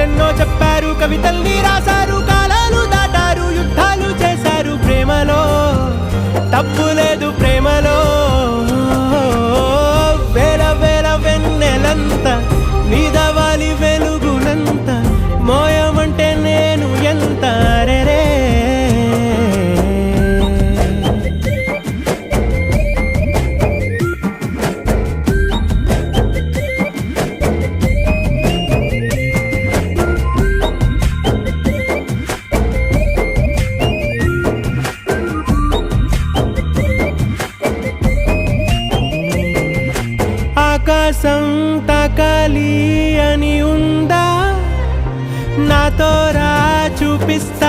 కథలెన్నో చెప్పారు, కవితల్ని రాశారు, కాలాలు దాటారు, యుద్ధాలు చేశారు. ప్రేమలో తప్పు లేదు, ప్రేమలో వేల వేల వెన్నెలంత నీదవాలి వెలుగునంత మోయమంటే నేను ఎంత రే. ఆకాశం తాకాలి అని ఉందా, నాతో రా చూపిస్తా.